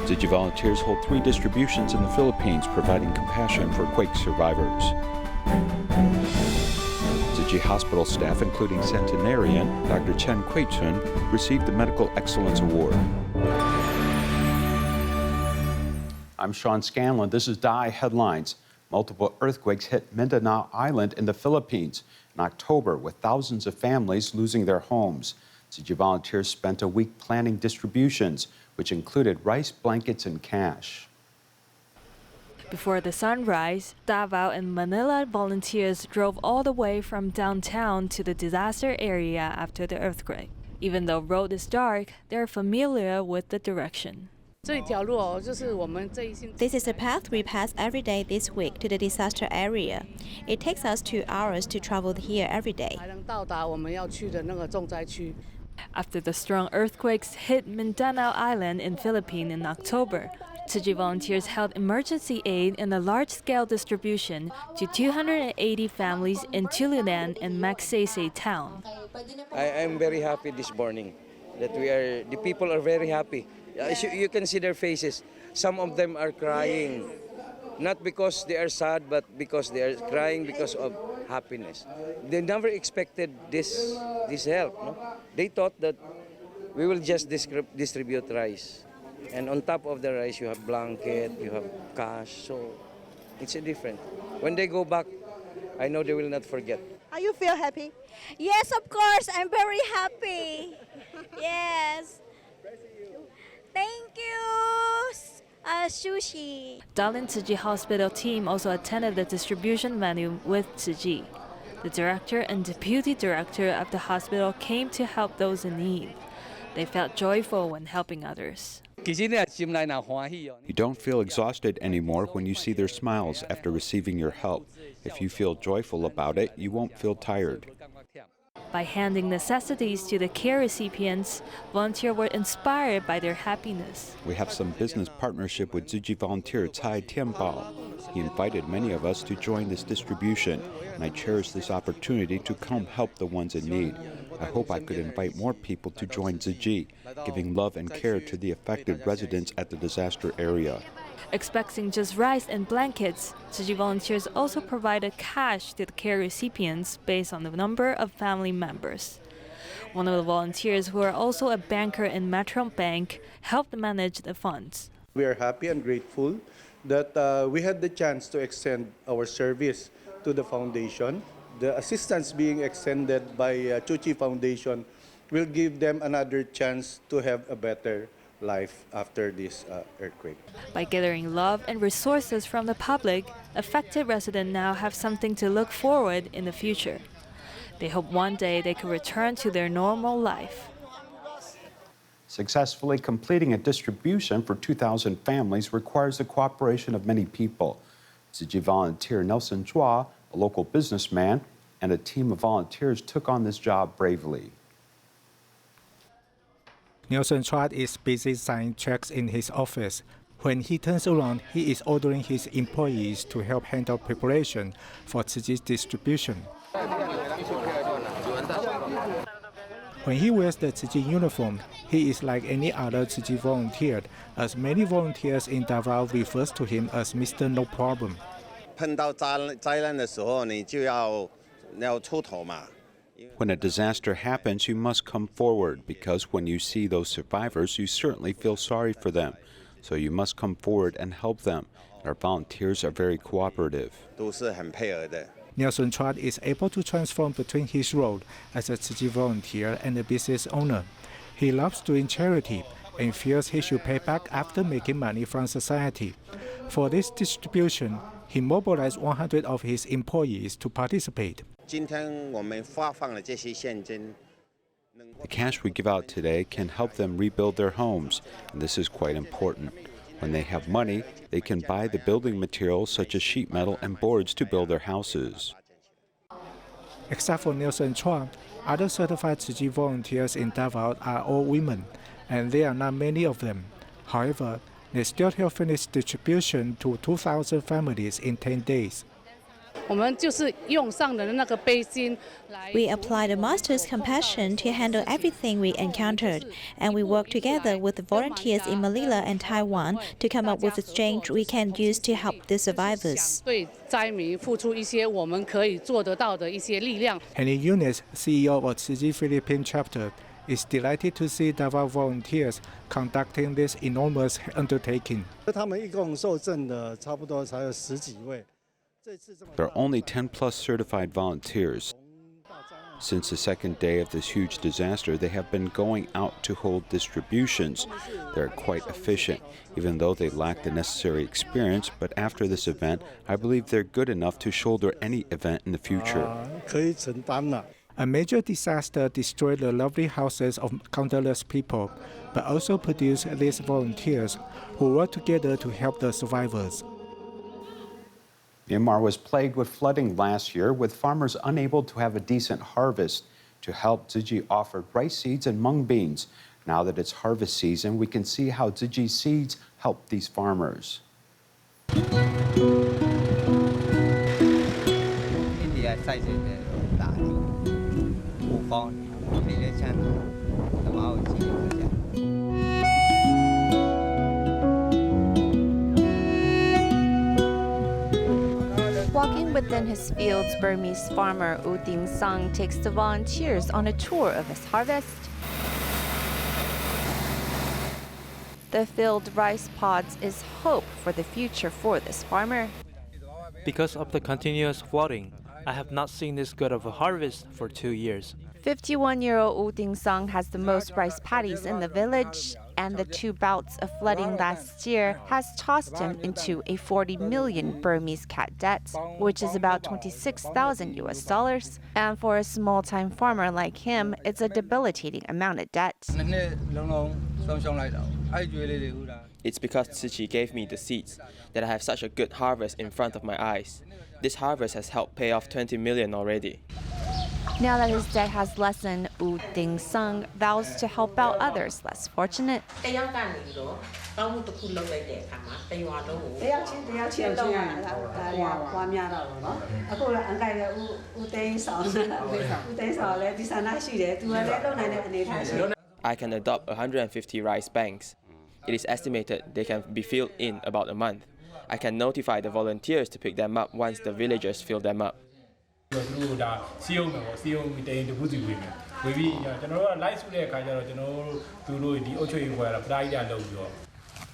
Tzu Chi volunteers hold 3 distributions in the Philippines, providing compassion for quake survivors. Tzu Chi hospital staff, including centenarian Dr. Chen Kuicun, received the Medical Excellence Award. I'm Sean Scanlan. This is DaAi Headlines. Multiple earthquakes hit Mindanao Island in the Philippines in October, with thousands of families losing their homes. Tzu Chi volunteers spent a week planning distributions, which included rice, blankets, and cash. Before the sunrise, Davao and Manila volunteers drove all the way from downtown to the disaster area after the earthquake. Even though road is dark, they're familiar with the direction. This is a path we pass every day this week to the disaster area. It takes us 2 hours to travel here every day. After the strong earthquakes hit Mindanao Island in Philippines in October, Tzu Chi volunteers held emergency aid and a large-scale distribution to 280 families in Tulunan and Magsaysay town. I am very happy this morning that the people are very happy. You can see their faces. Some of them are crying, not because they are sad, but because they are crying because of happiness. They never expected this help. No? They thought that we will just distribute rice. And on top of the rice, you have blanket, you have cash. So it's different. When they go back, I know they will not forget. Are you feel happy? Yes, of course. I'm very happy. Yes. Thank you, Tzu Chi. Dalian Tzu Chi Hospital team also attended the distribution venue with Tzu Chi. The director and deputy director of the hospital came to help those in need. They felt joyful when helping others. You don't feel exhausted anymore when you see their smiles after receiving your help. If you feel joyful about it, you won't feel tired. By handing necessities to the care recipients, volunteers were inspired by their happiness. We have some business partnership with Tzu Chi volunteer Cai Tianbao. He invited many of us to join this distribution, and I cherish this opportunity to come help the ones in need. I hope I could invite more people to join Tzu Chi, giving love and care to the affected residents at the disaster area. Expecting just rice and blankets, Tzu Chi volunteers also provided cash to the care recipients based on the number of family members. One of the volunteers, who are also a banker in Metro Bank, helped manage the funds. We are happy and grateful that we had the chance to extend our service to the foundation. The assistance being extended by Tzu Chi Foundation will give them another chance to have a better life after this earthquake. By gathering love and resources from the public, affected residents now have something to look forward in the future. They hope one day they can return to their normal life. Successfully completing a distribution for 2,000 families requires the cooperation of many people. Tzu Chi volunteer Nelson Chua, a local businessman, and a team of volunteers took on this job bravely. Nelson Chua is busy signing checks in his office. When he turns around, he is ordering his employees to help handle preparation for Tzu Chi's distribution. When he wears the Tzu Chi uniform, he is like any other Tzu Chi volunteer, as many volunteers in Davao refers to him as Mr. No Problem. When a disaster happens, you must come forward, because when you see those survivors, you certainly feel sorry for them. So you must come forward and help them. Our volunteers are very cooperative. Nelson Chua is able to transform between his role as a Tzu Chi volunteer and a business owner. He loves doing charity and feels he should pay back after making money from society. For this distribution, he mobilized 100 of his employees to participate. The cash we give out today can help them rebuild their homes, and this is quite important. When they have money, they can buy the building materials such as sheet metal and boards to build their houses. Except for Nelson Chua, other certified Tzu Chi volunteers in Davao are all women, and there are not many of them. However, they still help finish distribution to 2,000 families in 10 days. We applied a master's compassion to handle everything we encountered, and we worked together with the volunteers in Manila and Taiwan to come up with exchange we can use to help the survivors. Henny Yunis, CEO of Tzu Chi Philippine chapter, is delighted to see DaAi volunteers conducting this enormous undertaking. There are only 10 plus certified volunteers. Since the second day of this huge disaster, they have been going out to hold distributions. They're quite efficient, even though they lack the necessary experience, but after this event, I believe they're good enough to shoulder any event in the future. A major disaster destroyed the lovely houses of countless people, but also produced these volunteers who work together to help the survivors. Myanmar was plagued with flooding last year, with farmers unable to have a decent harvest. To help, Tzu Chi offered rice seeds and mung beans. Now that it's harvest season, we can see how Tzu Chi seeds help these farmers. Walking within his fields, Burmese farmer U Ting Sung takes the volunteers on a tour of his harvest. The filled rice pods is hope for the future for this farmer. Because of the continuous flooding, I have not seen this good of a harvest for 2 years. 51-year-old U Ting Sung has the most rice paddies in the village, and the 2 bouts of flooding last year has tossed him into a 40 million Burmese cat debt, which is about $26,000 US. And for a small-time farmer like him, it's a debilitating amount of debt. It's because Tzu Chi gave me the seeds that I have such a good harvest in front of my eyes. This harvest has helped pay off 20 million already. Now that his debt has lessened, U Ting Sung vows to help out others less fortunate. I can adopt 150 rice banks. It is estimated they can be filled in about a month. I can notify the volunteers to pick them up once the villagers fill them up.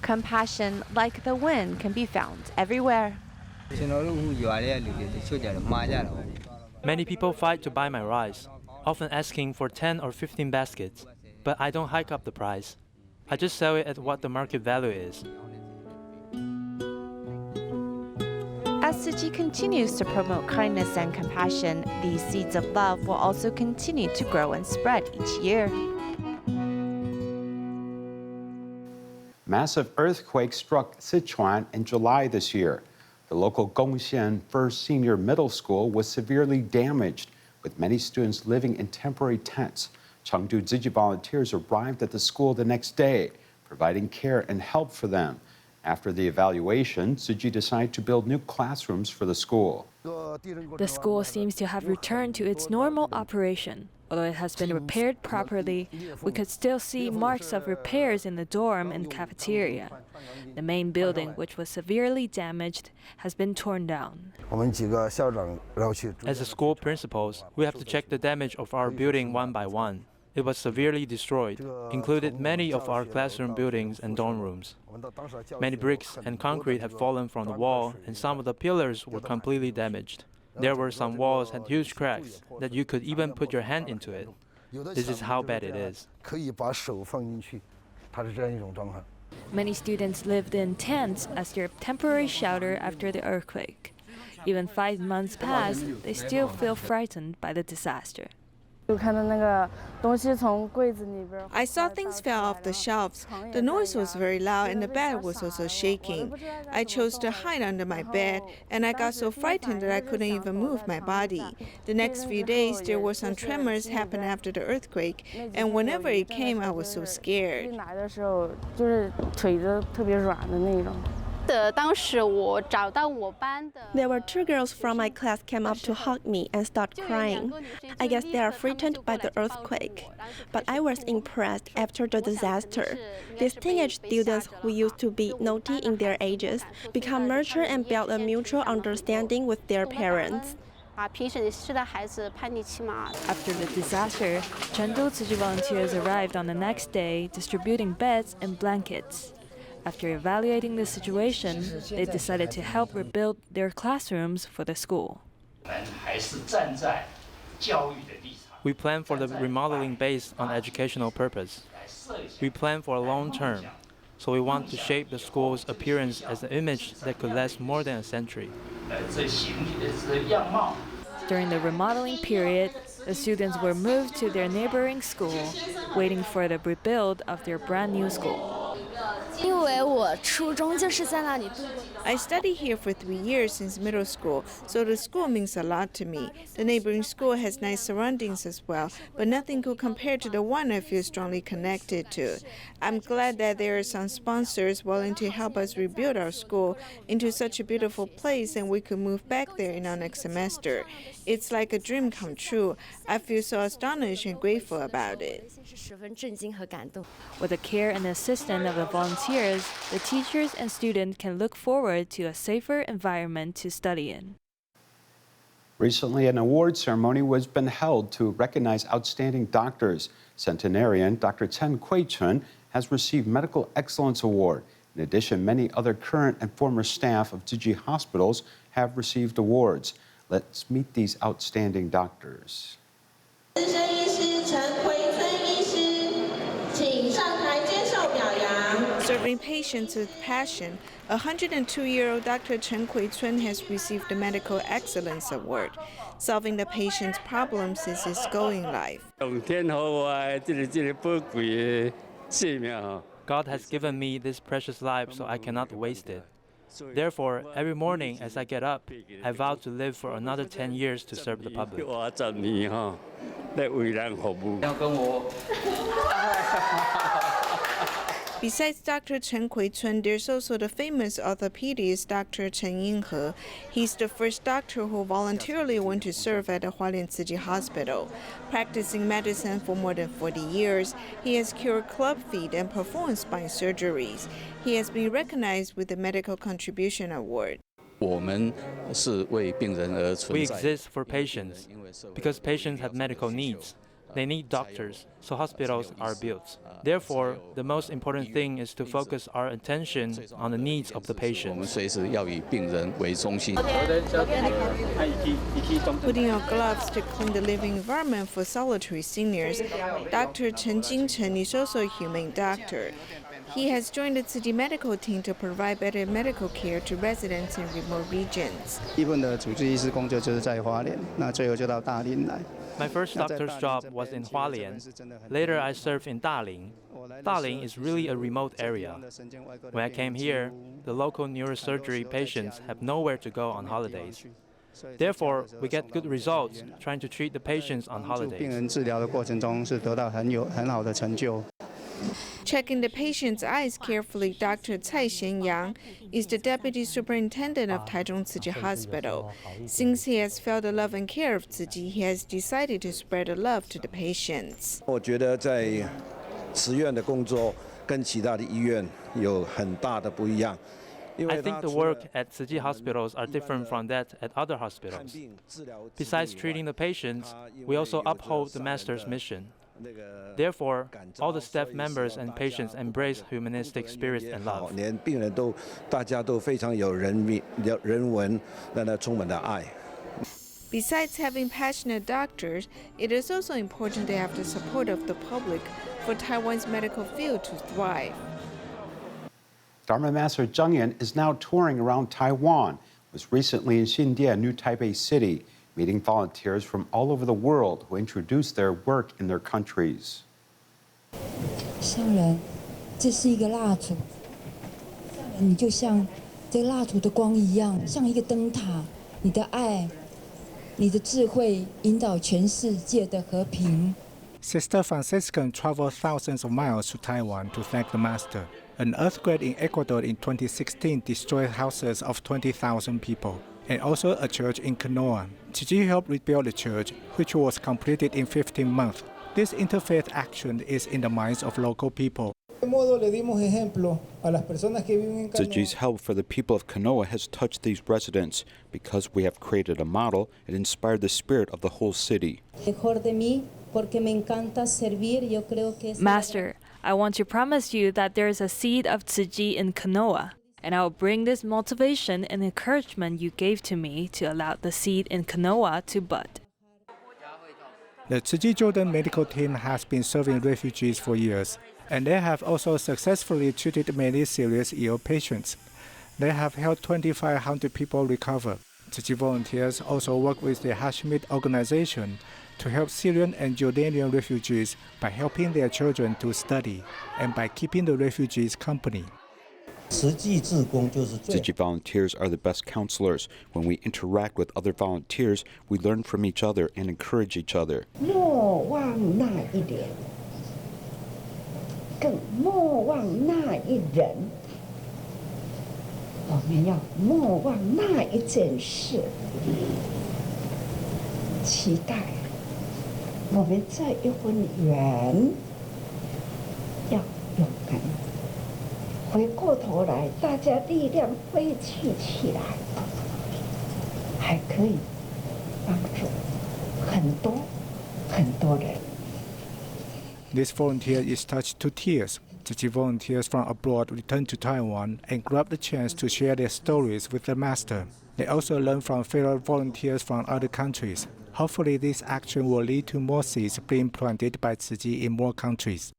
Compassion, like the wind, can be found everywhere. Many people fight to buy my rice, often asking for 10 or 15 baskets, but I don't hike up the price. I just sell it at what the market value is. As Tzu Chi continues to promote kindness and compassion, these seeds of love will also continue to grow and spread each year. Massive earthquake struck Sichuan in July this year. The local Gongxian First Senior Middle School was severely damaged, with many students living in temporary tents. Chengdu Tzu Chi volunteers arrived at the school the next day, providing care and help for them. After the evaluation, Tzu Chi decided to build new classrooms for the school. The school seems to have returned to its normal operation. Although it has been repaired properly, we could still see marks of repairs in the dorm and cafeteria. The main building, which was severely damaged, has been torn down. As a school principals, we have to check the damage of our building one by one. It was severely destroyed, included many of our classroom buildings and dorm rooms. Many bricks and concrete had fallen from the wall, and some of the pillars were completely damaged. There were some walls that had huge cracks that you could even put your hand into it. This is how bad it is. Many students lived in tents as their temporary shelter after the earthquake. Even 5 months passed, they still feel frightened by the disaster. I saw things fell off the shelves. The noise was very loud and the bed was also shaking. I chose to hide under my bed and I got so frightened that I couldn't even move my body. The next few days there were some tremors happen after the earthquake, and whenever it came I was so scared. There were 2 girls from my class came up to hug me and start crying. I guess they are frightened by the earthquake. But I was impressed after the disaster. These teenage students who used to be naughty in their ages become mature and build a mutual understanding with their parents. After the disaster, Chengdu Tzu Chi volunteers arrived on the next day distributing beds and blankets. After evaluating the situation, they decided to help rebuild their classrooms for the school. We plan for the remodeling based on educational purpose. We plan for a long term, so we want to shape the school's appearance as an image that could last more than a century. During the remodeling period, the students were moved to their neighboring school, waiting for the rebuild of their brand new school. I studied here for 3 years since middle school, so the school means a lot to me. The neighboring school has nice surroundings as well, but nothing could compare to the one I feel strongly connected to. I'm glad that there are some sponsors willing to help us rebuild our school into such a beautiful place and we could move back there in our next semester. It's like a dream come true. I feel so astonished and grateful about it. With the care and assistance of the volunteers, the teachers and students can look forward to a safer environment to study in. Recently, an award ceremony was been held to recognize outstanding doctors. Centenarian Dr. Chen Kuicun has received Medical Excellence Award. In addition, many other current and former staff of Tzu Chi hospitals have received awards. Let's meet these outstanding doctors. Serving patients with passion, 102-year-old Dr. Chen Kuicun has received the Medical Excellence Award. Solving the patient's problems is his goal in life. God has given me this precious life, so I cannot waste it. Therefore, every morning as I get up, I vow to live for another 10 years to serve the public. Besides Dr. Chen Kuicun, there's also the famous orthopedist Dr. Chen Yinghe. He's the first doctor who voluntarily went to serve at the Hualien Tzu Chi Hospital. Practicing medicine for more than 40 years, he has cured club feet and performed spine surgeries. He has been recognized with the Medical Contribution Award. We exist for patients because patients have medical needs. They need doctors, so hospitals are built. Therefore, the most important thing is to focus our attention on the needs of the patients. Putting on gloves to clean the living environment for solitary seniors, Dr. Chen Kuicun is also a humane doctor. He has joined the Tzu Chi medical team to provide better medical care to residents in remote regions. My first doctor's job was in Hualien. Later, I served in Daling. Daling is really a remote area. When I came here, the local neurosurgery patients have nowhere to go on holidays. Therefore, we get good results trying to treat the patients on holidays. Checking the patient's eyes carefully, Dr. Cai Xianyang is the deputy superintendent of Taichung Tzu Chi Hospital. Since he has felt the love and care of Tzu Chi, he has decided to spread the love to the patients. I think the work at Tzu Chi hospitals are different from that at other hospitals. Besides treating the patients, we also uphold the Master's mission. Therefore, all the staff members and patients embrace humanistic spirit and love. Besides having passionate doctors, it is also important to have the support of the public for Taiwan's medical field to thrive. Dharma Master Zheng Yan is now touring around Taiwan, was recently in Xindian, New Taipei City, meeting volunteers from all over the world who introduce their work in their countries. 商人，这是一个蜡烛，你就像这蜡烛的光一样，像一个灯塔。你的爱，你的智慧，引导全世界的和平。 Sister Franciscan traveled thousands of miles to Taiwan to thank the Master. An earthquake in Ecuador in 2016 destroyed houses of 20,000 people, and also a church in Kanoa. Tzu Chi helped rebuild the church, which was completed in 15 months. This interfaith action is in the minds of local people. Tzu Chi's help for the people of Kanoa has touched these residents. Because we have created a model, it inspired the spirit of the whole city. Master, I want to promise you that there is a seed of Tzu Chi in Kanoa, and I will bring this motivation and encouragement you gave to me to allow the seed in Kanoa to bud. The Tzu Chi Jordan medical team has been serving refugees for years, and they have also successfully treated many serious ill patients. They have helped 2,500 people recover. Tzu Chi volunteers also work with the Hashemite organization to help Syrian and Jordanian refugees by helping their children to study and by keeping the refugees company. Tzu Chi volunteers are the best counselors. When we interact with other volunteers, we learn from each other and encourage each other. This volunteer is touched to tears. Tzu Chi volunteers from abroad return to Taiwan and grab the chance to share their stories with the master. They also learn from fellow volunteers from other countries. Hopefully this action will lead to more seeds being planted by Tzu Chi in more countries.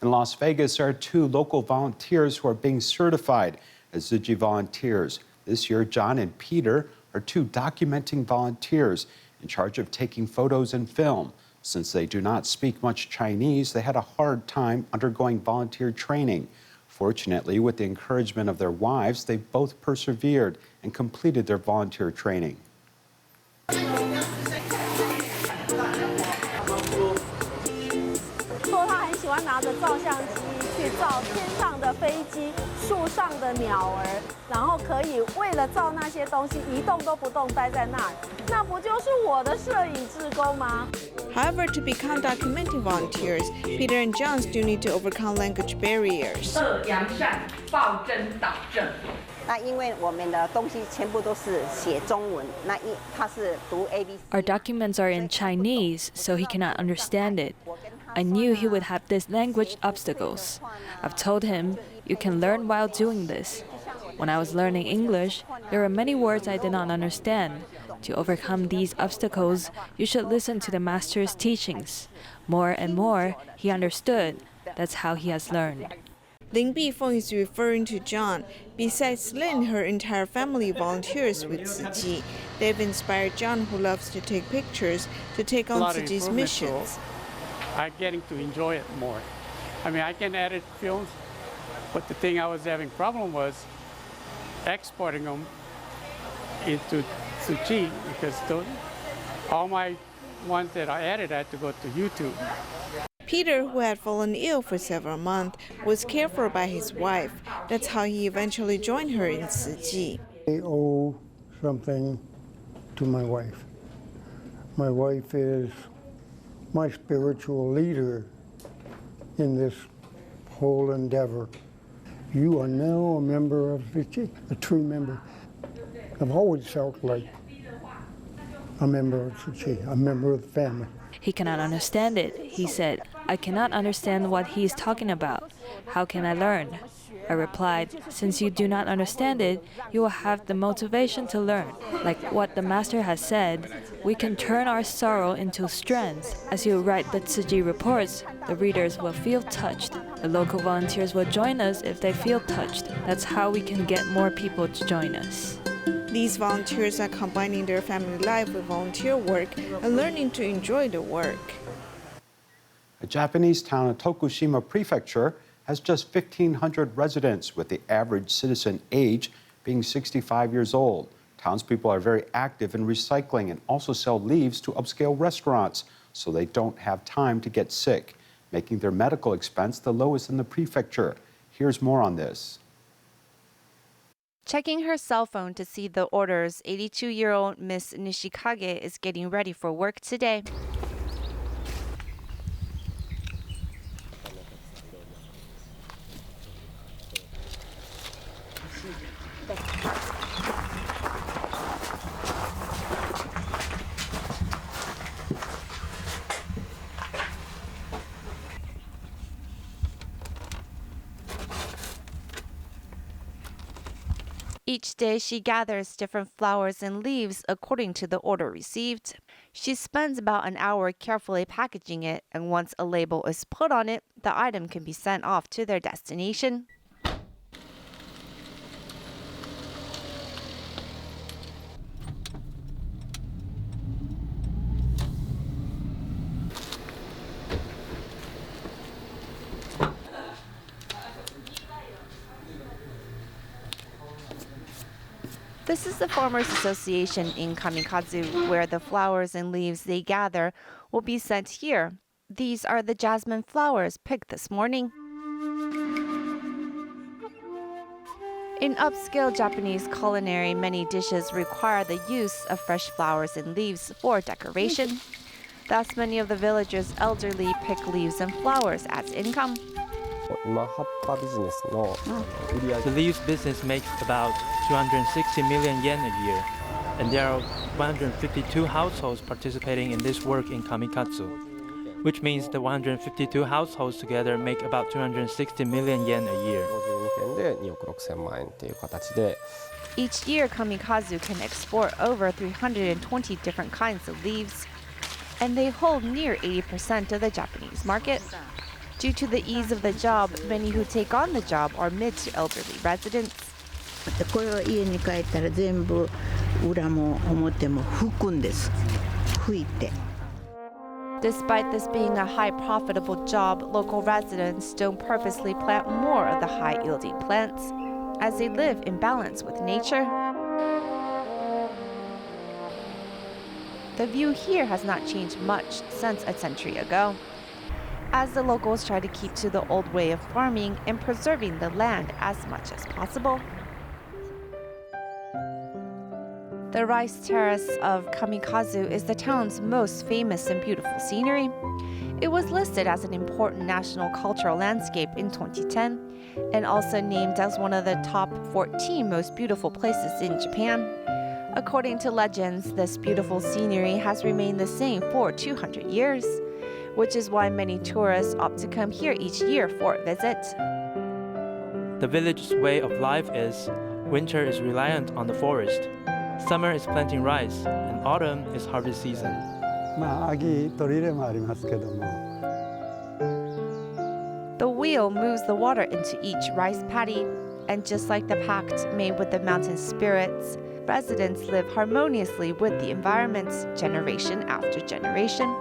In Las Vegas, there are 2 local volunteers who are being certified as Tzu Chi volunteers. This year, John and Peter are 2 documenting volunteers in charge of taking photos and film. Since they do not speak much Chinese, they had a hard time undergoing volunteer training. Fortunately, with the encouragement of their wives, they both persevered and completed their volunteer training. 他拿着照相机去照天上的飞机、树上的鸟儿，然后可以为了照那些东西一动都不动待在那儿，那不就是我的摄影志工吗？ However, to become documenting volunteers, Peter and John still need to overcome language barriers. 测阳善，报真导正。 那因为我们的东西全部都是写中文，他是读 ABC。 Our documents are in Chinese, so he cannot understand it. I knew he would have these language obstacles. I've told him, you can learn while doing this. When I was learning English, there were many words I did not understand. To overcome these obstacles, you should listen to the master's teachings. More and more, he understood. That's how he has learned. Ling Bifeng is referring to John. Besides Lin, her entire family volunteers with Tzu Chi. They've inspired John, who loves to take pictures, to take on Tzu Chi's missions. I'm getting to enjoy it more. I mean, I can edit films, but the thing I was having problem was exporting them into Tzu Chi because all my ones that I edited had to go to YouTube. Peter, who had fallen ill for several months, was cared for by his wife. That's how he eventually joined her in Tzu Chi. I owe something to my wife. My wife is my spiritual leader in this whole endeavor. You are now a member of Tzu Chi, a true member. I've always felt like a member of Tzu Chi, a member of the family. He cannot understand it. He said, I cannot understand what he is talking about. How can I learn? I replied, since you do not understand it, you will have the motivation to learn. Like what the master has said, we can turn our sorrow into strength. As you write the Tzu Chi reports, the readers will feel touched. The local volunteers will join us if they feel touched. That's how we can get more people to join us. These volunteers are combining their family life with volunteer work and learning to enjoy the work. A Japanese town in Tokushima Prefecture has just 1,500 residents, with the average citizen age being 65 years old. Townspeople are very active in recycling and also sell leaves to upscale restaurants, so they don't have time to get sick. making their medical expense the lowest in the prefecture. Here's more on this. Checking her cell phone to see the orders, 82-year-old Miss Nishikage is getting ready for work today. Each day, she gathers different flowers and leaves according to the order received. She spends about an hour carefully packaging it, and once a label is put on it, the item can be sent off to their destination. This is the Farmers Association in Kamikaze, where the flowers and leaves they gather will be sent here. These are the jasmine flowers picked this morning. In upscale Japanese culinary, many dishes require the use of fresh flowers and leaves for decoration. Thus, many of the villagers' elderly pick leaves and flowers as income. The leaves business makes about 260 million yen a year, and there are 152 households participating in this work in Kamikaze, which means the 152 households together make about 260 million yen a year. Each year, Kamikaze can export over 320 different kinds of leaves, and they hold near 80% of the Japanese market. Due to the ease of the job, many who take on the job are mid to elderly residents. Despite this being a high profitable job, local residents don't purposely plant more of the high yielding plants, as they live in balance with nature. The view here has not changed much since a century ago, as the locals try to keep to the old way of farming and preserving the land as much as possible. The rice terrace of Kamikaze is the town's most famous and beautiful scenery. It was listed as an important national cultural landscape in 2010 and also named as one of the top 14 most beautiful places in Japan. According to legends, this beautiful scenery has remained the same for 200 years, which is why many tourists opt to come here each year for a visit. The village's way of life is winter is reliant on the forest, summer is planting rice, and autumn is harvest season. The wheel moves the water into each rice paddy, and just like the pact made with the mountain spirits, residents live harmoniously with the environment generation after generation.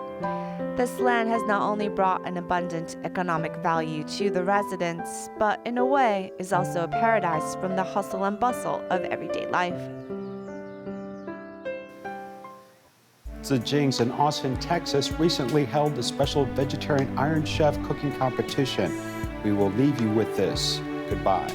This land has not only brought an abundant economic value to the residents, but in a way is also a paradise from the hustle and bustle of everyday life. Tzu Chi's in Austin, Texas recently held a special vegetarian Iron Chef cooking competition. We will leave you with this. Goodbye.